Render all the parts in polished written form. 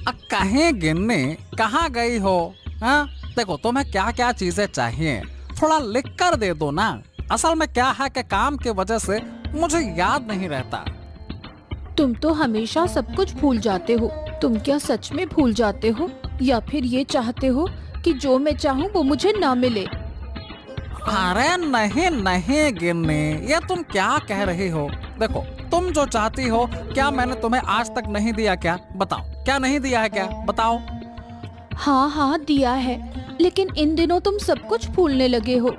कहीं गिन्नी, कहाँ गई हो? हाँ, देखो तुम्हें क्या क्या चीजें चाहिए थोड़ा लिख कर दे दो ना। असल में क्या है कि काम की वजह से मुझे याद नहीं रहता। तुम तो हमेशा सब कुछ भूल जाते हो। तुम क्या सच में भूल जाते हो या फिर ये चाहते हो कि जो मैं चाहूँ वो मुझे ना मिले? अरे नहीं नहीं गिन्नी, ये तुम क्या कह रही हो? देखो तुम जो चाहती हो, क्या मैंने तुम्हें आज तक नहीं दिया क्या? बताओ, क्या नहीं दिया है क्या? बताओ। हाँ हाँ दिया है, लेकिन इन दिनों तुम सब कुछ भूलने लगे हो।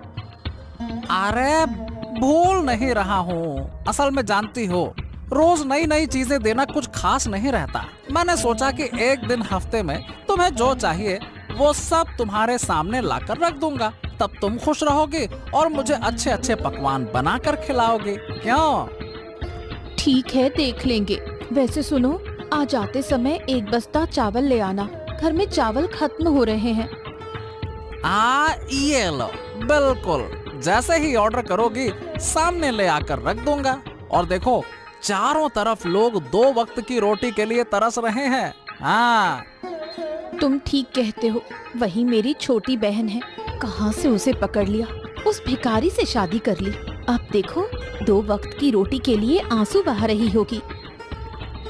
अरे भूल नहीं रहा हूँ, असल में जानती हो रोज नई नई चीजें देना कुछ खास नहीं रहता। मैंने सोचा कि एक दिन हफ्ते में तुम्हें जो चाहिए वो सब तुम्हारे सामने लाकर रख दूंगा, तब तुम खुश रहोगी और मुझे अच्छे अच्छे पकवान बनाकर खिलाओगी। क्यों? ठीक है, देख लेंगे। वैसे सुनो, आज आते समय एक बस्ता चावल ले आना, घर में चावल खत्म हो रहे हैं। ये लो, बिल्कुल जैसे ही ऑर्डर करोगी सामने ले आकर रख दूंगा। और देखो चारों तरफ लोग 2 वक्त की रोटी के लिए तरस रहे हैं। हाँ तुम ठीक कहते हो। वही मेरी छोटी बहन है, कहाँ से उसे पकड़ लिया, उस भिखारी से शादी कर ली। अब देखो 2 वक्त की रोटी के लिए आंसू बहा रही होगी।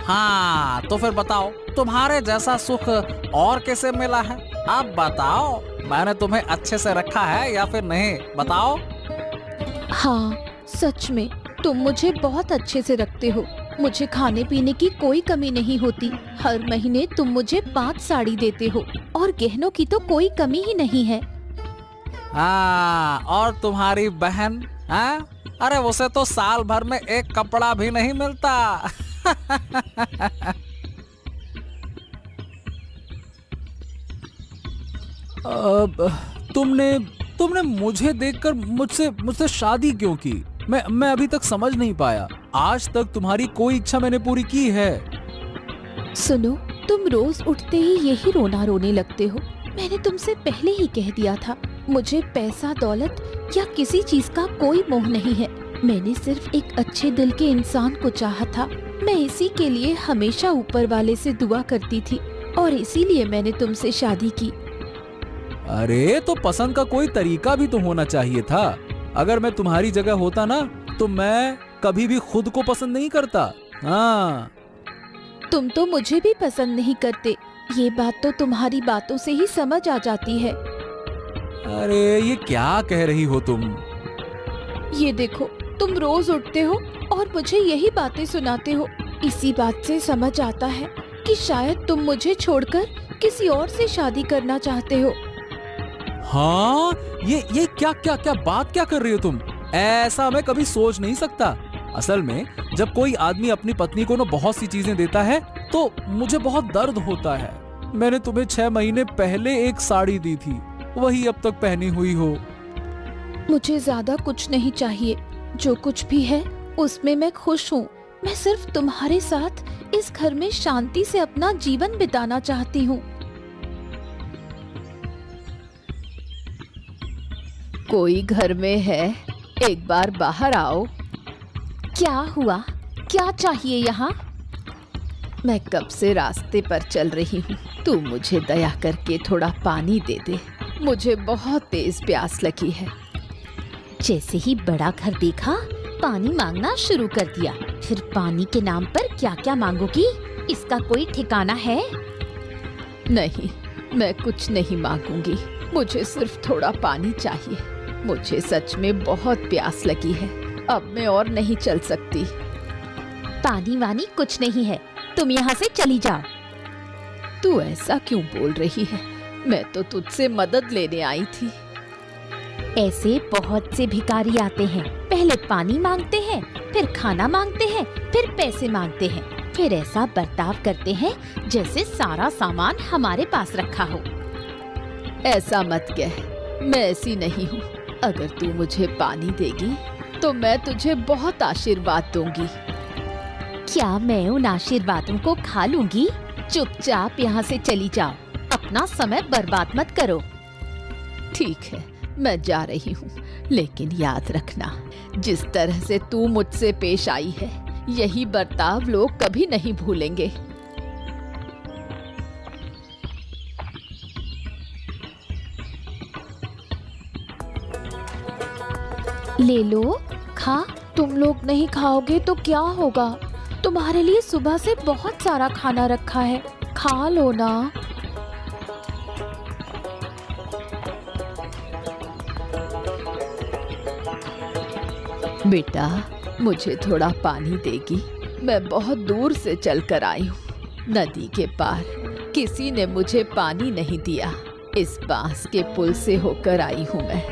हाँ, तो फिर बताओ तुम्हारे जैसा सुख और कैसे मिला है? अब बताओ, मैंने तुम्हें अच्छे से रखा है या फिर नहीं? बताओ। हाँ सच में तुम मुझे बहुत अच्छे से रखते हो। मुझे खाने पीने की कोई कमी नहीं होती। हर महीने तुम मुझे 5 साड़ी देते हो और गहनों की तो कोई कमी ही नहीं है। हाँ, और तुम्हारी बहन? हाँ, अरे उसे तो साल भर में एक कपड़ा भी नहीं मिलता। अब तुमने तुमने मुझे देखकर मुझसे मुझसे शादी क्यों की? मैं अभी तक समझ नहीं पाया। आज तक तुम्हारी कोई इच्छा मैंने पूरी की है। सुनो, तुम रोज उठते ही यही रोना रोने लगते हो। मैंने तुमसे पहले ही कह दिया था, मुझे पैसा दौलत या किसी चीज का कोई मोह नहीं है। मैंने सिर्फ एक अच्छे दिल के इंसान को चाहा था। मैं इसी के लिए हमेशा ऊपर वाले से दुआ करती थी और इसीलिए मैंने तुमसे शादी की। अरे तो पसंद का कोई तरीका भी तो होना चाहिए था। अगर मैं तुम्हारी जगह होता ना तो मैं कभी भी खुद को पसंद नहीं करता। हाँ, तुम तो मुझे भी पसंद नहीं करते, ये बात तो तुम्हारी बातों से ही समझ आ जाती है। अरे ये क्या कह रही हो तुम? ये देखो, तुम रोज उठते हो और मुझे यही बातें सुनाते हो। इसी बात से समझ आता है कि शायद तुम मुझे छोड़कर किसी और से शादी करना चाहते हो। हाँ, ये क्या क्या क्या बात क्या कर रही हो तुम? ऐसा मैं कभी सोच नहीं सकता। असल में जब कोई आदमी अपनी पत्नी को ना बहुत सी चीजें देता है तो मुझे बहुत दर्द होता है। मैंने तुम्हें 6 महीने पहले एक साड़ी दी थी, वही अब तक पहनी हुई हो। मुझे ज्यादा कुछ नहीं चाहिए, जो कुछ भी है उसमें मैं खुश हूँ। मैं सिर्फ तुम्हारे साथ इस घर में शांति से अपना जीवन बिताना चाहती हूँ। कोई घर में है? एक बार बाहर आओ। क्या हुआ? क्या चाहिए यहाँ? मैं कब से रास्ते पर चल रही हूँ, तू मुझे दया करके थोड़ा पानी दे दे। मुझे बहुत तेज प्यास लगी है। जैसे ही बड़ा घर देखा, पानी मांगना शुरू कर दिया। फिर पानी के नाम पर क्या क्या मांगोगी? इसका कोई ठिकाना है? नहीं, मैं कुछ नहीं मांगूंगी। मुझे सिर्फ थोड़ा पानी चाहिए। मुझे सच में बहुत प्यास लगी है। अब मैं और नहीं चल सकती। पानी वानी कुछ नहीं है, तुम यहाँ से चली जाओ। तू ऐसा क्यों बोल रही है? मैं तो तुझसे मदद लेने आई थी। ऐसे बहुत से भिखारी आते हैं, पहले पानी मांगते हैं, फिर खाना मांगते हैं, फिर पैसे मांगते हैं, फिर ऐसा बर्ताव करते हैं जैसे सारा सामान हमारे पास रखा हो। ऐसा मत कह, मैं ऐसी नहीं हूँ। अगर तू मुझे पानी देगी तो मैं तुझे बहुत आशीर्वाद दूंगी। क्या मैं उन आशीर्वादों को खा लूंगी? चुपचाप यहाँ से चली जाओ, अपना समय बर्बाद मत करो। ठीक है, मैं जा रही हूँ, लेकिन याद रखना, जिस तरह से तू मुझसे पेश आई है, यही बर्ताव लोग कभी नहीं भूलेंगे। ले लो, खा। तुम लोग नहीं खाओगे तो क्या होगा? तुम्हारे लिए सुबह से बहुत सारा खाना रखा है, खा लो ना। बेटा, मुझे थोड़ा पानी देगी? मैं बहुत दूर से चलकर आई हूँ, नदी के पार। किसी ने मुझे पानी नहीं दिया। इस बांस के पुल से होकर आई हूँ मैं।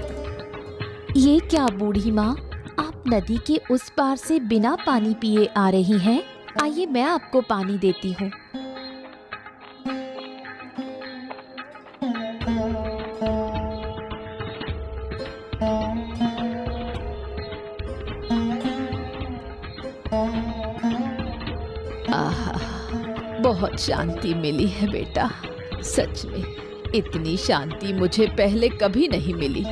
ये क्या बूढ़ी माँ, आप नदी के उस पार से बिना पानी पिए आ रही हैं? आइए मैं आपको पानी देती हूँ। आहा, बहुत शांति मिली है बेटा। सच में इतनी शांति मुझे पहले कभी नहीं मिली।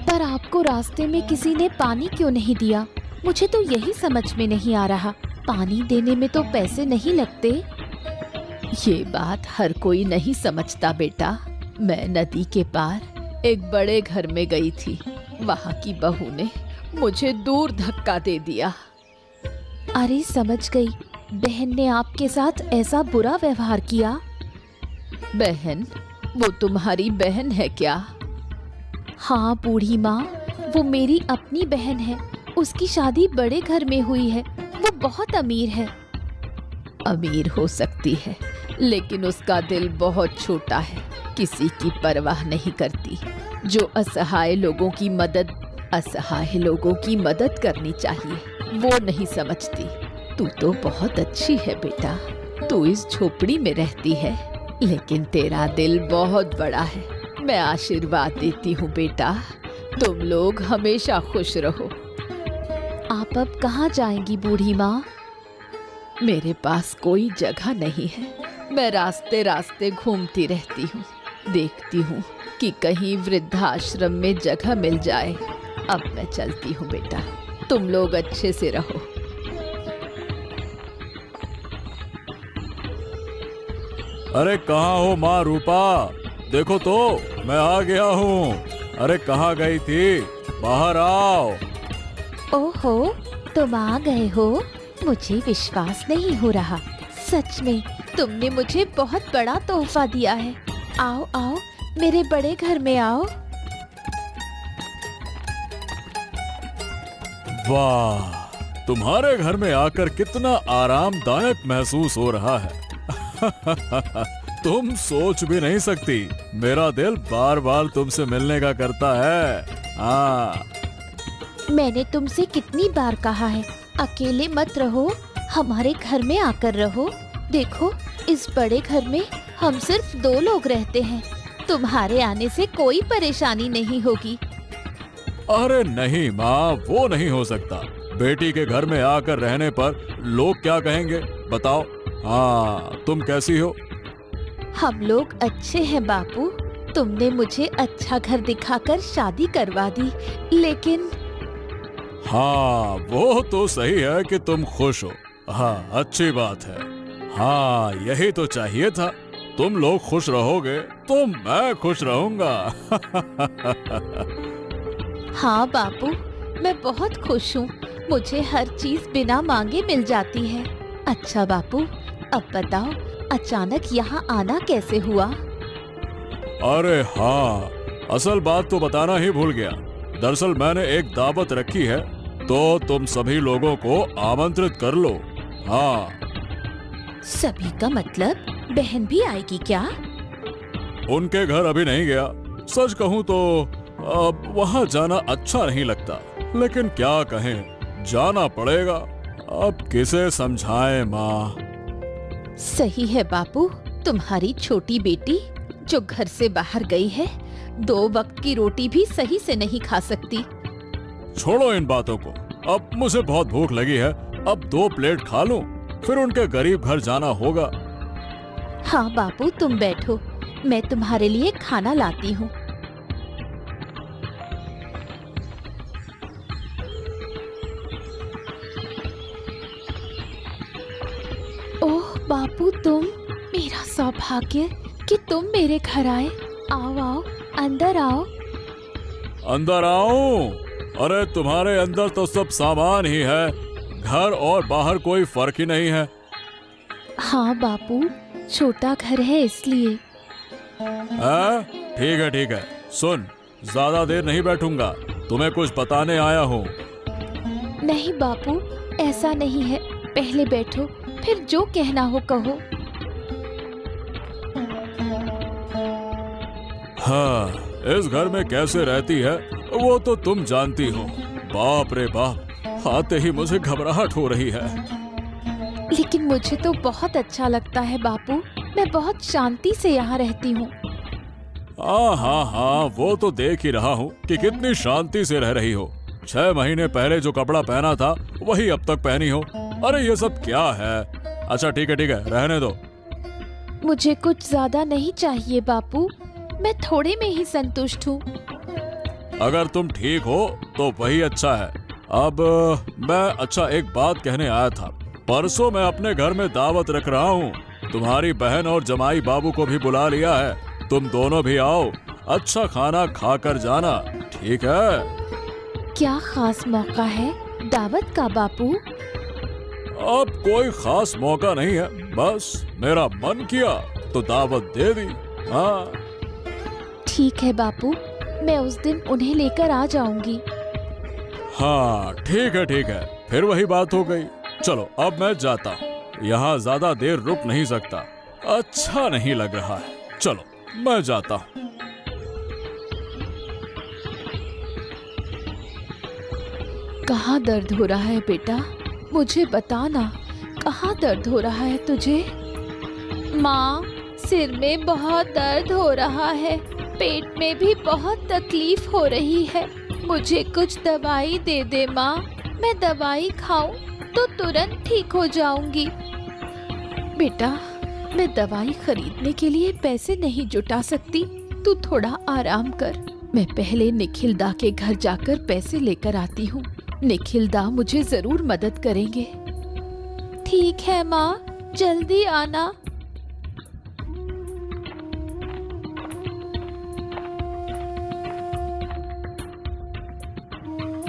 पर आपको रास्ते में किसी ने पानी क्यों नहीं दिया? मुझे तो यही समझ में नहीं आ रहा। पानी देने में तो पैसे नहीं लगते। ये बात हर कोई नहीं समझता बेटा। मैं नदी के पार एक बड़े घर में गई थी। वहाँ की बहू ने मुझे दूर धक्का दे दिया। अरे समझ गई, बहन ने आपके साथ ऐसा बुरा व्यवहार किया। बहन? वो तुम्हारी बहन है क्या? हाँ बूढ़ी माँ, वो मेरी अपनी बहन है। उसकी शादी बड़े घर में हुई है। वो बहुत अमीर है। अमीर हो सकती है, लेकिन उसका दिल बहुत छोटा है। किसी की परवाह नहीं करती। जो असहाय लोगों की मदद करनी चाहिए, वो नहीं समझती। तू तो बहुत अच्छी है बेटा। तू इस झोपड़ी में रहती है, लेकिन तेरा दिल बहुत बड़ा है। मैं आशीर्वाद देती हूँ बेटा, तुम लोग हमेशा खुश रहो। आप अब कहाँ जाएंगी बूढ़ी माँ? मेरे पास कोई जगह नहीं है। मैं रास्ते रास्ते घूमती रहती हूँ, देखती हूँ कि कहीं वृद्धाश्रम में जगह मिल जाए। अब मैं चलती हूँ बेटा, तुम लोग अच्छे से रहो। अरे कहाँ हो माँ रूपा? देखो तो, मैं आ गया हूँ। अरे कहाँ गई थी? बाहर आओ। ओहो, तुम आ गए हो? मुझे विश्वास नहीं हो रहा। सच में तुमने मुझे बहुत बड़ा तोहफा दिया है। आओ आओ, मेरे बड़े घर में आओ। वाह, तुम्हारे घर में आकर कितना आरामदायक महसूस हो रहा है। तुम सोच भी नहीं सकती, मेरा दिल बार बार तुमसे मिलने का करता है। हाँ, मैंने तुमसे कितनी बार कहा है, अकेले मत रहो, हमारे घर में आकर रहो। देखो, इस बड़े घर में हम सिर्फ 2 लोग रहते हैं। तुम्हारे आने से कोई परेशानी नहीं होगी। अरे नहीं माँ, वो नहीं हो सकता। बेटी के घर में आकर रहने पर लोग क्या कहेंगे बताओ? हाँ, तुम कैसी हो? हम लोग अच्छे हैं बापू। तुमने मुझे अच्छा घर दिखाकर शादी करवा दी, लेकिन हाँ, वो तो सही है कि तुम खुश हो। हाँ, अच्छी बात है। हाँ, यही तो चाहिए था। तुम लोग खुश रहोगे तो मैं खुश रहूंगा। हाँ बापू, मैं बहुत खुश हूँ। मुझे हर चीज बिना मांगे मिल जाती है। अच्छा बापू, अब बताओ, अचानक यहाँ आना कैसे हुआ? अरे हाँ, असल बात तो बताना ही भूल गया। दरअसल मैंने एक दावत रखी है, तो तुम सभी लोगों को आमंत्रित कर लो। हाँ। सभी का मतलब बहन भी आएगी क्या? उनके घर अभी नहीं गया। सच कहूँ तो अब वहाँ जाना अच्छा नहीं लगता, लेकिन क्या कहें, जाना पड़ेगा। अब किसे समझाएं माँ? सही है बापू, तुम्हारी छोटी बेटी जो घर से बाहर गई है, 2 वक्त की रोटी भी सही से नहीं खा सकती। छोड़ो इन बातों को, अब मुझे बहुत भूख लगी है। अब 2 प्लेट खा लूं, फिर उनके गरीब घर जाना होगा। हाँ बापू, तुम बैठो, मैं तुम्हारे लिए खाना लाती हूँ। ओह बापू, तुम, मेरा सौभाग्य कि तुम मेरे घर आए। आओ आओ, अंदर आओ। अंदर आओ। अरे तुम्हारे अंदर तो सब सामान ही है, घर और बाहर कोई फर्क ही नहीं है। हाँ बापू, छोटा घर है इसलिए। ठीक है। सुन, ज्यादा देर नहीं बैठूंगा, तुम्हें कुछ बताने आया हूँ। नहीं बापू, ऐसा नहीं है, पहले बैठो, फिर जो कहना हो कहो। हाँ, इस घर में कैसे रहती है वो तो तुम जानती हो। बाप रे बाप, आते ही मुझे घबराहट हो रही है। लेकिन मुझे तो बहुत अच्छा लगता है बापू, मैं बहुत शांति से यहाँ रहती हूँ। हाँ, वो तो देख ही रहा हूँ कि कितनी शांति से रह रही हो। 6 महीने पहले जो कपड़ा पहना था वही अब तक पहनी हो। अरे ये सब क्या है? अच्छा ठीक है, रहने दो। मुझे कुछ ज्यादा नहीं चाहिए बापू, मैं थोड़े में ही संतुष्ट हूँ। अगर तुम ठीक हो तो वही अच्छा है। अब मैं एक बात कहने आया था। परसों मैं अपने घर में दावत रख रहा हूँ। तुम्हारी बहन और जमाई बाबू को भी बुला लिया है। तुम दोनों भी आओ, अच्छा खाना खाकर जाना, ठीक है? क्या खास मौका है दावत का बापू? अब कोई खास मौका नहीं है, बस मेरा मन किया तो दावत दे दी। हाँ ठीक है बापू, मैं उस दिन उन्हें लेकर आ जाऊंगी। हाँ ठीक है, फिर वही बात हो गई। चलो अब मैं जाता हूँ, यहाँ ज्यादा देर रुक नहीं सकता, अच्छा नहीं लग रहा है। चलो मैं जाता हूँ। कहाँ दर्द हो रहा है बेटा, मुझे बताना, कहाँ दर्द हो रहा है तुझे? माँ, सिर में बहुत दर्द हो रहा है, पेट में भी बहुत तकलीफ हो रही है, मुझे कुछ दवाई दे दे माँ, मैं दवाई खाऊं तो तुरंत ठीक हो जाऊंगी। बेटा, मैं दवाई खरीदने के लिए पैसे नहीं जुटा सकती, तू थोड़ा आराम कर, मैं पहले निखिलदा के घर जाकर पैसे लेकर आती हूँ। निखिलदा मुझे जरूर मदद करेंगे। ठीक है माँ, जल्दी आना।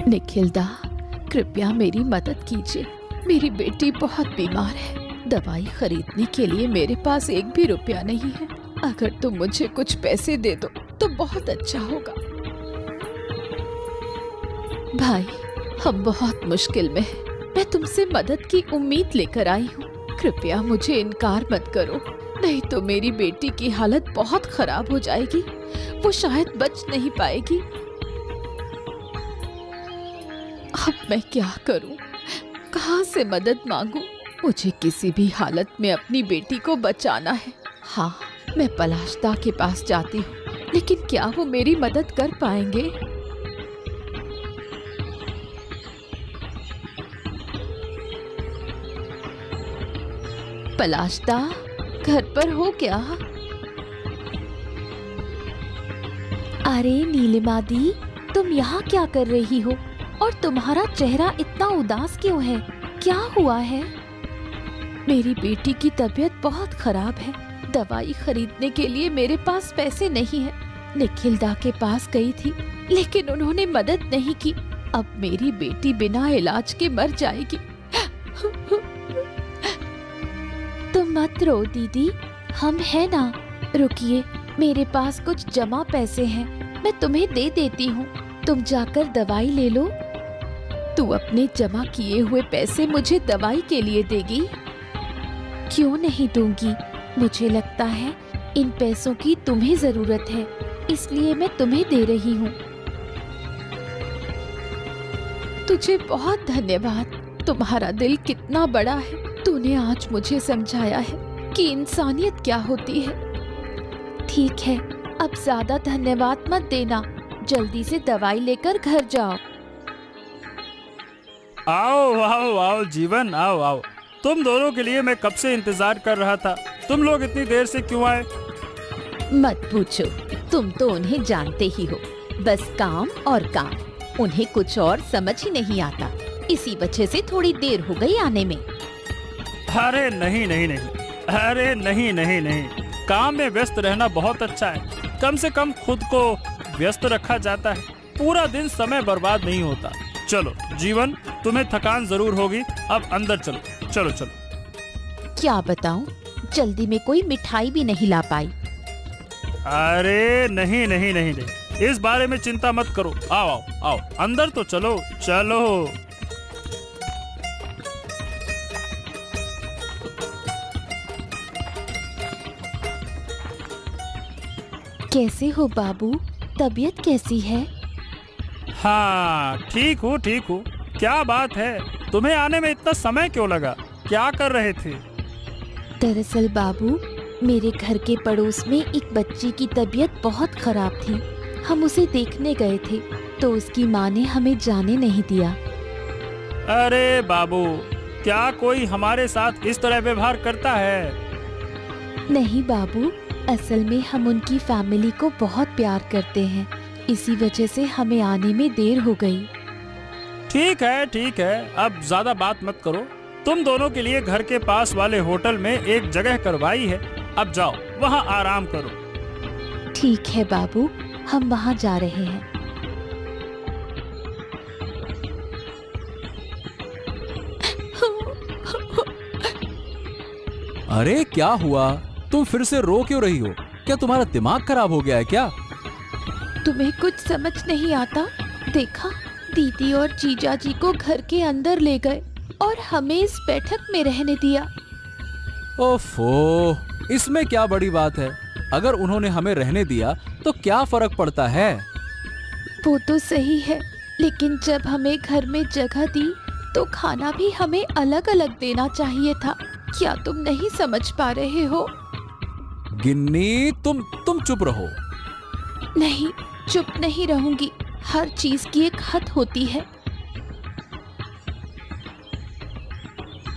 निखिलदा, कृपया मेरी मदद कीजिए, मेरी बेटी बहुत बीमार है, दवाई खरीदने के लिए मेरे पास एक भी रुपया नहीं है, अगर तुम मुझे कुछ पैसे दे दो तो बहुत अच्छा होगा। भाई, हम बहुत मुश्किल में हैं, मैं तुमसे मदद की उम्मीद लेकर आई हूँ, कृपया मुझे इनकार मत करो, नहीं तो मेरी बेटी की हालत बहुत खराब हो जाएगी, वो शायद बच नहीं पाएगी। अब मैं क्या करूं? कहां से मदद मांगूं? मुझे किसी भी हालत में अपनी बेटी को बचाना है। हाँ, मैं पलाशदा के पास जाती हूँ, लेकिन क्या वो मेरी मदद कर पाएंगे? पलाशदा, घर पर हो क्या? अरे नीलिमा दी, तुम यहाँ क्या कर रही हो? और तुम्हारा चेहरा इतना उदास क्यों है? क्या हुआ है? मेरी बेटी की तबीयत बहुत खराब है, दवाई खरीदने के लिए मेरे पास पैसे नहीं है। निखिलदा के पास गई थी, लेकिन उन्होंने मदद नहीं की। अब मेरी बेटी बिना इलाज के मर जाएगी। तुम मत रो दीदी, हम हैं ना। रुकिए, मेरे पास कुछ जमा पैसे हैं, मैं तुम्हें दे देती हूँ, तुम जाकर दवाई ले लो। तू अपने जमा किए हुए पैसे मुझे दवाई के लिए देगी? क्यों नहीं दूंगी, मुझे लगता है इन पैसों की तुम्हें जरूरत है, इसलिए मैं तुम्हें दे रही हूँ। तुझे बहुत धन्यवाद, तुम्हारा दिल कितना बड़ा है, तूने आज मुझे समझाया है कि इंसानियत क्या होती है। ठीक है, अब ज्यादा धन्यवाद मत देना, जल्दी से दवाई लेकर घर जाओ। आओ जीवन, आओ। तुम दोनों के लिए मैं कब से इंतजार कर रहा था, तुम लोग इतनी देर से क्यों आए? मत पूछो, तुम तो उन्हें जानते ही हो, बस काम और काम, उन्हें कुछ और समझ ही नहीं आता, इसी वजह से थोड़ी देर हो गई आने में। अरे नहीं, काम में व्यस्त रहना बहुत अच्छा है, कम से कम खुद को व्यस्त रखा जाता है। पूरा दिन समय बर्बाद नहीं होता। चलो जीवन, तुम्हें थकान जरूर होगी, अब अंदर चलो। चलो चलो। क्या बताऊं, जल्दी में कोई मिठाई भी नहीं ला पाई। अरे नहीं नहीं नहीं नहीं, इस बारे में चिंता मत करो। आओ आओ आओ, अंदर तो चलो चलो। कैसे हो बाबू, तबीयत कैसी है? हाँ ठीक हूँ ठीक हूँ। क्या बात है, तुम्हें आने में इतना समय क्यों लगा? क्या कर रहे थे? दरअसल बाबू, मेरे घर के पड़ोस में एक बच्ची की तबीयत बहुत खराब थी। हम उसे देखने गए थे तो उसकी माँ ने हमें जाने नहीं दिया। अरे बाबू, क्या कोई हमारे साथ इस तरह व्यवहार करता है? नहीं बाबू, असल में हम उनकी फैमिली को बहुत प्यार करते हैं, इसी वजह से हमें आने में देर हो गई। ठीक है, अब ज्यादा बात मत करो। तुम दोनों के लिए घर के पास वाले होटल में एक जगह करवाई है, अब जाओ वहाँ आराम करो। ठीक है बाबू, हम वहाँ जा रहे हैं। अरे क्या हुआ, तुम फिर से रो क्यों रही हो? क्या तुम्हारा दिमाग खराब हो गया है क्या? तुम्हें कुछ समझ नहीं आता? देखा, दीदी और जीजा जी को घर के अंदर ले गए और हमें इस बैठक में रहने दिया। ओफो, इसमें क्या बड़ी बात है? अगर उन्होंने हमें रहने दिया तो क्या फर्क पड़ता है? वो तो सही है, लेकिन जब हमें घर में जगह दी तो खाना भी हमें अलग अलग देना चाहिए था। क्या तुम नहीं समझ पा रहे हो? गिन्नी, तुम चुप रहो। नहीं, चुप नहीं रहूंगी। हर चीज की एक हद होती है।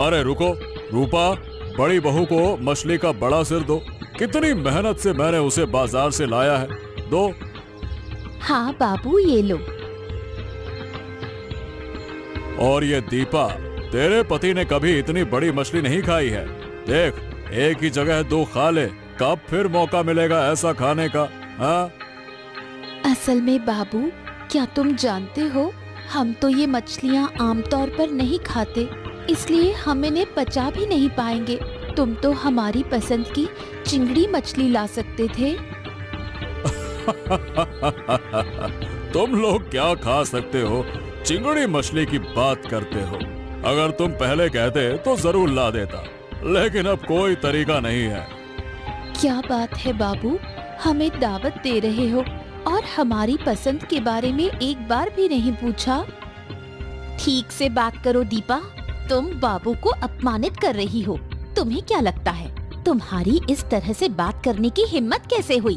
अरे रुको रूपा, बड़ी बहू को मछली का बड़ा सिर दो। कितनी मेहनत से मैंने उसे बाजार से लाया है, दो। हाँ बाबू, ये लो। और ये दीपा, तेरे पति ने कभी इतनी बड़ी मछली नहीं खाई है। देख, एक ही जगह दो खा ले, कब फिर मौका मिलेगा ऐसा खाने का? हाँ? असल में बाबू, क्या तुम जानते हो, हम तो ये मछलियाँ आमतौर पर नहीं खाते, इसलिए हम इन्हें पचा भी नहीं पाएंगे। तुम तो हमारी पसंद की चिंगड़ी मछली ला सकते थे। तुम लोग क्या खा सकते हो? चिंगड़ी मछली की बात करते हो। अगर तुम पहले कहते तो जरूर ला देता, लेकिन अब कोई तरीका नहीं है। क्या बात है बाबू, हमें दावत दे रहे हो और हमारी पसंद के बारे में एक बार भी नहीं पूछा। ठीक से बात करो दीपा, तुम बाबू को अपमानित कर रही हो। तुम्हें क्या लगता है, तुम्हारी इस तरह से बात करने की हिम्मत कैसे हुई?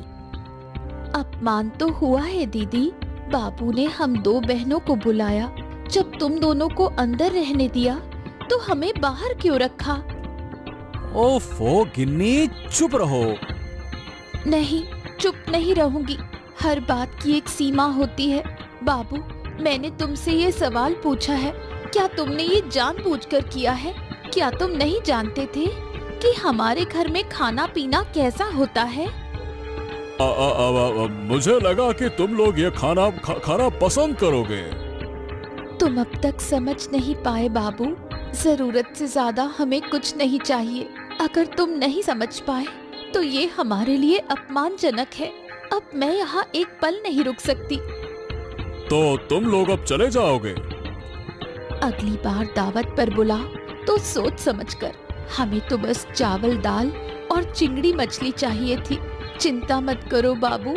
अपमान तो हुआ है दीदी। बाबू ने हम दो बहनों को बुलाया, जब तुम दोनों को अंदर रहने दिया तो हमें बाहर क्यों रखा? ओफो गिन्नी, चुप रहो। नहीं, चुप नहीं रहूंगी। हर बात की एक सीमा होती है। बाबू, मैंने तुमसे ये सवाल पूछा है, क्या तुमने ये जानबूझकर किया है? क्या तुम नहीं जानते थे कि हमारे घर में खाना पीना कैसा होता है? मुझे लगा कि तुम लोग ये खाना पसंद करोगे। तुम अब तक समझ नहीं पाए बाबू, जरूरत से ज्यादा हमें कुछ नहीं चाहिए। अगर तुम नहीं समझ पाए तो ये हमारे लिए अपमानजनक है। अब मैं यहाँ एक पल नहीं रुक सकती। तो तुम लोग अब चले जाओगे? अगली बार दावत पर बुला तो सोच समझकर। हमें तो बस चावल दाल और चिंगड़ी मछली चाहिए थी। चिंता मत करो बाबू,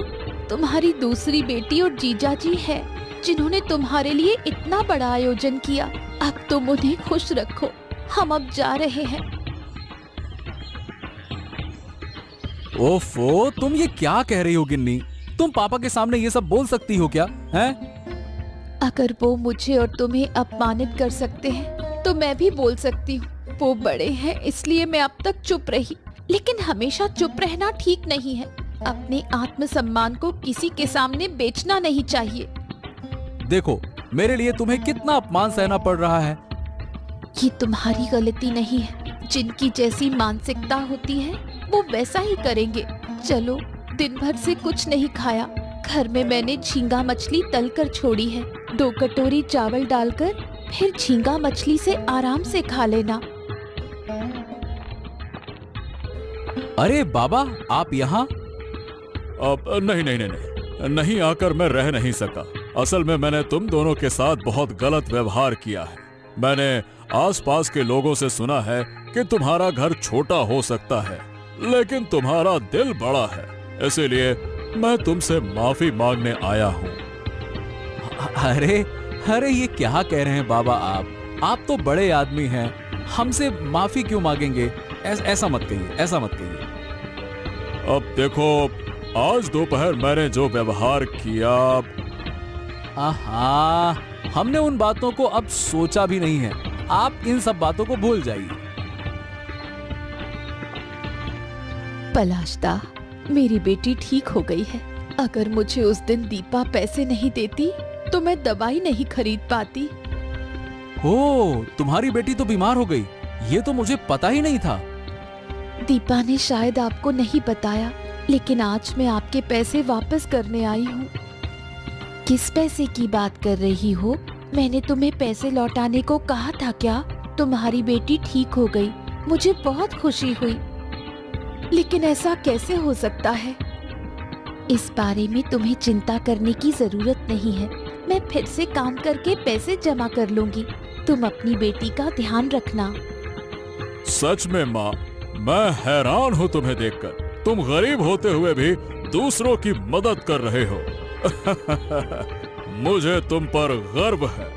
तुम्हारी दूसरी बेटी और जीजा जी है जिन्होंने तुम्हारे लिए इतना बड़ा आयोजन किया। अब तुम उन्हें खुश रखो। हम अब जा रहे हैं। ओफो, तुम ये क्या कह रही हो गिन्नी? तुम पापा के सामने ये सब बोल सकती हो क्या? हैं? अगर वो मुझे और तुम्हें अपमानित कर सकते हैं तो मैं भी बोल सकती हूँ। वो बड़े हैं इसलिए मैं अब तक चुप रही, लेकिन हमेशा चुप रहना ठीक नहीं है। अपने आत्मसम्मान को किसी के सामने बेचना नहीं चाहिए। देखो, मेरे लिए तुम्हें कितना अपमान सहना पड़ रहा है। ये तुम्हारी गलती नहीं है। जिनकी जैसी मानसिकता होती है वो वैसा ही करेंगे। चलो, दिन भर से कुछ नहीं खाया, घर में मैंने झींगा मछली तलकर छोड़ी है। 2 कटोरी चावल डालकर फिर झींगा मछली से आराम से खा लेना। अरे बाबा, आप यहाँ? अब नहीं आकर मैं रह नहीं सका। असल में मैंने तुम दोनों के साथ बहुत गलत व्यवहार किया है। मैंने आसपास के लोगों से सुना है कि तुम्हारा घर छोटा हो सकता है, लेकिन तुम्हारा दिल बड़ा है। इसीलिए मैं तुमसे माफी मांगने आया हूँ। अरे अरे, ये क्या कह रहे हैं बाबा आप तो बड़े आदमी हैं, हमसे माफी क्यों मांगेंगे? ऐसा मत कहिए, ऐसा मत कहिए। अब देखो, आज दोपहर मैंने जो व्यवहार किया, आहा, हमने उन बातों को अब सोचा भी नहीं है। आप इन सब बातों को भूल जाइए। पलाशदा, मेरी बेटी ठीक हो गई है। अगर मुझे उस दिन दीपा पैसे नहीं देती तो मैं दवाई नहीं खरीद पाती। हो, तुम्हारी बेटी तो बीमार हो गई, ये तो मुझे पता ही नहीं था। दीपा ने शायद आपको नहीं बताया, लेकिन आज मैं आपके पैसे वापस करने आई हूँ। किस पैसे की बात कर रही हो? मैंने तुम्हें पैसे लौटाने को कहा था क्या? तुम्हारी बेटी ठीक हो गई, मुझे बहुत खुशी हुई। लेकिन ऐसा कैसे हो सकता है? इस बारे में तुम्हें चिंता करने की जरूरत नहीं है। मैं फिर से काम करके पैसे जमा कर लूंगी। तुम अपनी बेटी का ध्यान रखना। सच में माँ, मैं हैरान हूँ तुम्हें देखकर। तुम गरीब होते हुए भी दूसरों की मदद कर रहे हो। मुझे तुम पर गर्व है।